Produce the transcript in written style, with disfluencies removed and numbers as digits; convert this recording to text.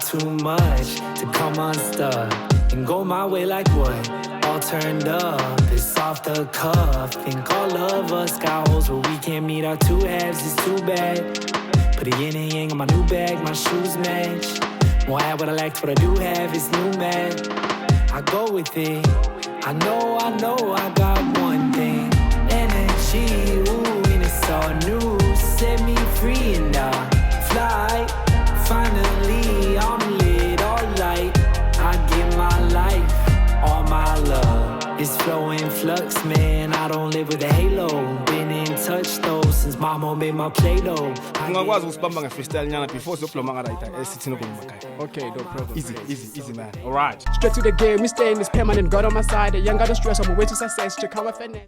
too much to come unstuck and go my way like what? All turned up, it's off the cuff. Think all of us got holes where we can't meet our two halves, it's too bad. Put a yin and yang in my new bag, my shoes match. Won't have what I lacked, what I do have is new man. I go with it, I know I got one thing. Energy, ooh, and it's all new. Set me free and I fly. Finally, I'm lit, all light. I give my life, all my love. It's flowing flux, man, I don't live with a halo. Been in touch though, since mama made my Play-Doh. Ungakwazi usibamba nge-freestyle nyana before sokuphuma ngaraita esithini kumakhaya. Okay, no problem. Easy man. All right. Straight to the game, we staying this permanent. God on my side, a young got to stress on my way to success. Check how I finish.